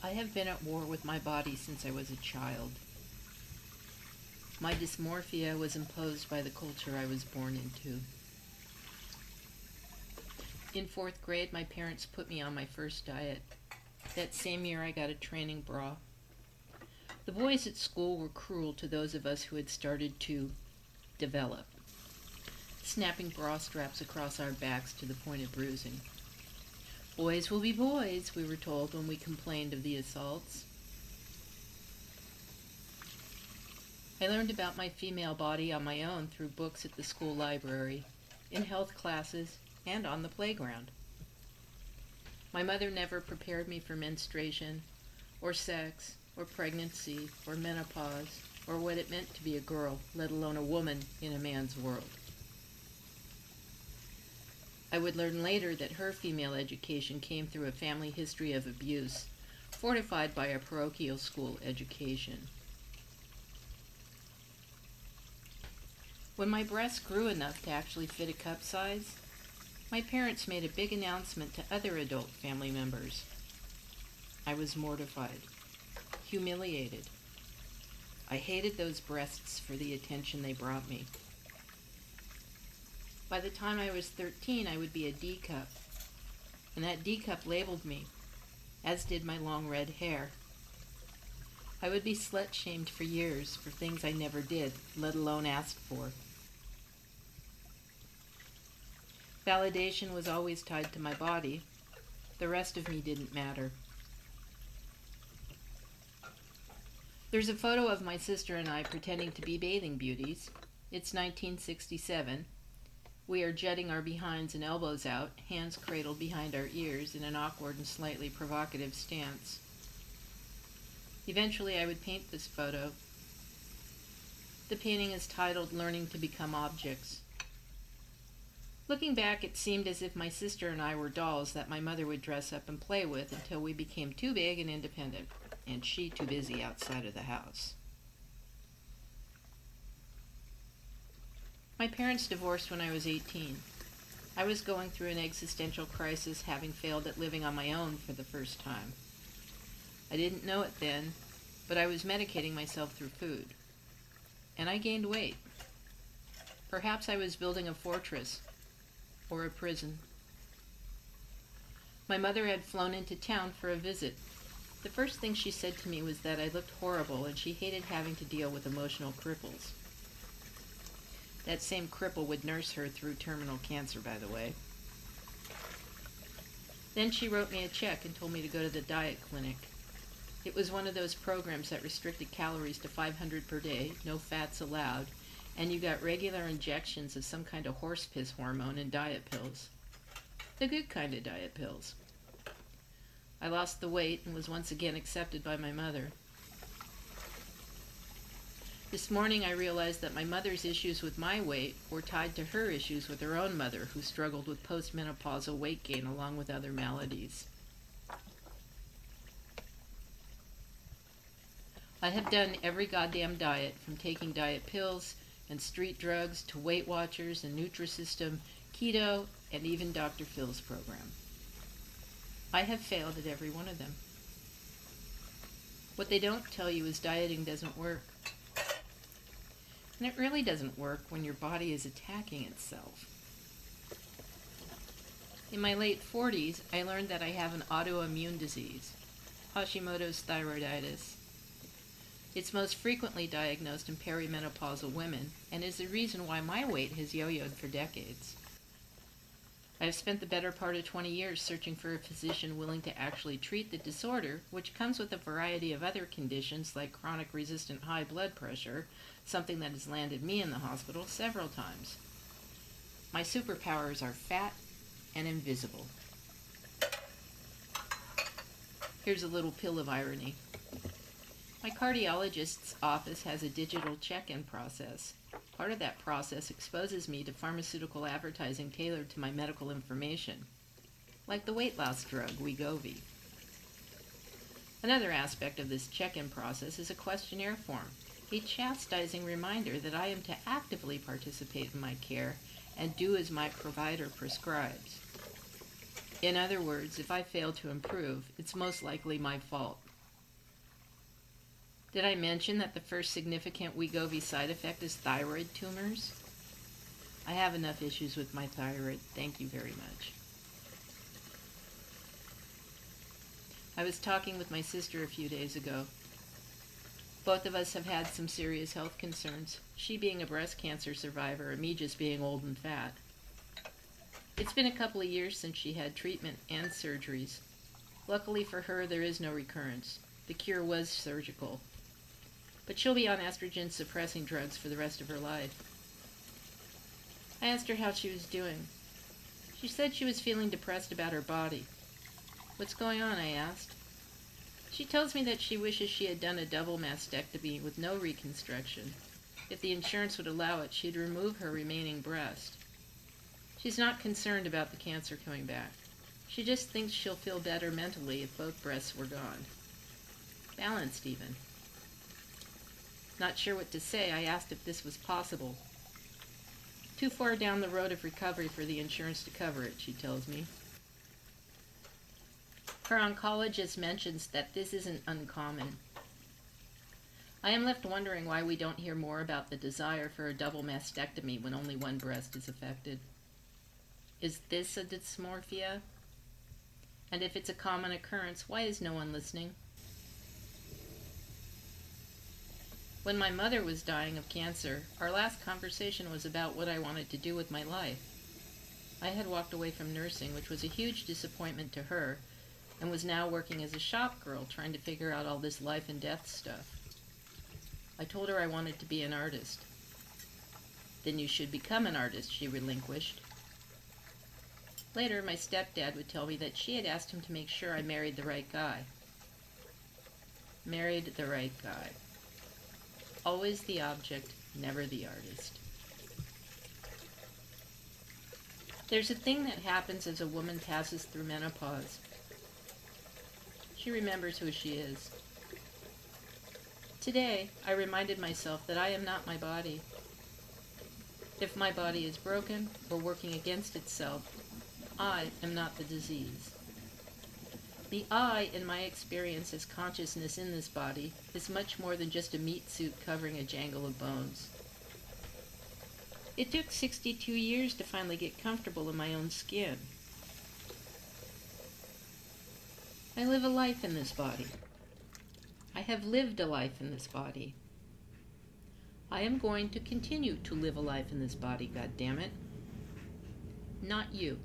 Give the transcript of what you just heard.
I have been at war with my body since I was a child. My dysmorphia was imposed by the culture I was born into. In fourth grade, my parents put me on my first diet. That same year, I got a training bra. The boys at school were cruel to those of us who had started to develop, snapping bra straps across our backs to the point of bruising. Boys will be boys, we were told when we complained of the assaults. I learned about my female body on my own through books at the school library, in health classes, and on the playground. My mother never prepared me for menstruation, or sex, or pregnancy, or menopause, or what it meant to be a girl, let alone a woman in a man's world. I would learn later that her female education came through a family history of abuse, fortified by a parochial school education. When my breasts grew enough to actually fit a cup size, my parents made a big announcement to other adult family members. I was mortified, humiliated. I hated those breasts for the attention they brought me. By the time I was 13, I would be a D cup, and that D cup labeled me, as did my long red hair. I would be slut-shamed for years for things I never did, let alone asked for. Validation was always tied to my body. The rest of me didn't matter. There's a photo of my sister and I pretending to be bathing beauties. It's 1967. We are jutting our behinds and elbows out, hands cradled behind our ears in an awkward and slightly provocative stance. Eventually I would paint this photo. The painting is titled Learning to Become Objects. Looking back, it seemed as if my sister and I were dolls that my mother would dress up and play with until we became too big and independent, and she too busy outside of the house. My parents divorced when I was 18. I was going through an existential crisis, having failed at living on my own for the first time. I didn't know it then, but I was medicating myself through food. And I gained weight. Perhaps I was building a fortress or a prison. My mother had flown into town for a visit. The first thing she said to me was that I looked horrible and she hated having to deal with emotional cripples. That same cripple would nurse her through terminal cancer, by the way. Then she wrote me a check and told me to go to the diet clinic. It was one of those programs that restricted calories to 500 per day, no fats allowed, and you got regular injections of some kind of horse piss hormone and diet pills. The good kind of diet pills. I lost the weight and was once again accepted by my mother. This morning I realized that my mother's issues with my weight were tied to her issues with her own mother, who struggled with postmenopausal weight gain along with other maladies. I have done every goddamn diet, from taking diet pills and street drugs to Weight Watchers and Nutrisystem, keto, and even Dr. Phil's program. I have failed at every one of them. What they don't tell you is dieting doesn't work. And it really doesn't work when your body is attacking itself. In my late 40s, I learned that I have an autoimmune disease, Hashimoto's thyroiditis. It's most frequently diagnosed in perimenopausal women and is the reason why my weight has yo-yoed for decades. I have spent the better part of 20 years searching for a physician willing to actually treat the disorder, which comes with a variety of other conditions like chronic resistant high blood pressure, something that has landed me in the hospital several times. My superpowers are fat and invisible. Here's a little pill of irony. My cardiologist's office has a digital check-in process. Part of that process exposes me to pharmaceutical advertising tailored to my medical information, like the weight loss drug Wegovy. Another aspect of this check-in process is a questionnaire form, a chastising reminder that I am to actively participate in my care and do as my provider prescribes. In other words, if I fail to improve, it's most likely my fault. Did I mention that the first significant Wegovy side effect is thyroid tumors? I have enough issues with my thyroid. Thank you very much. I was talking with my sister a few days ago. Both of us have had some serious health concerns, she being a breast cancer survivor and me just being old and fat. It's been a couple of years since she had treatment and surgeries. Luckily for her, there is no recurrence. The cure was surgical. But she'll be on estrogen-suppressing drugs for the rest of her life. I asked her how she was doing. She said she was feeling depressed about her body. What's going on? I asked. She tells me that she wishes she had done a double mastectomy with no reconstruction. If the insurance would allow it, she'd remove her remaining breast. She's not concerned about the cancer coming back. She just thinks she'll feel better mentally if both breasts were gone. Balanced, even. Not sure what to say, I asked if this was possible. Too far down the road of recovery for the insurance to cover it, she tells me. Her oncologist mentions that this isn't uncommon. I am left wondering why we don't hear more about the desire for a double mastectomy when only one breast is affected. Is this a dysmorphia? And if it's a common occurrence, why is no one listening? When my mother was dying of cancer, our last conversation was about what I wanted to do with my life. I had walked away from nursing, which was a huge disappointment to her, and was now working as a shop girl trying to figure out all this life and death stuff. I told her I wanted to be an artist. Then you should become an artist, she relinquished. Later, my stepdad would tell me that she had asked him to make sure I married the right guy. Married the right guy. Always the object, never the artist. There's a thing that happens as a woman passes through menopause. She remembers who she is. Today, I reminded myself that I am not my body. If my body is broken or working against itself, I am not the disease. The I, in my experience as consciousness in this body, is much more than just a meat suit covering a jangle of bones. It took 62 years to finally get comfortable in my own skin. I live a life in this body. I have lived a life in this body. I am going to continue to live a life in this body, goddammit. Not you.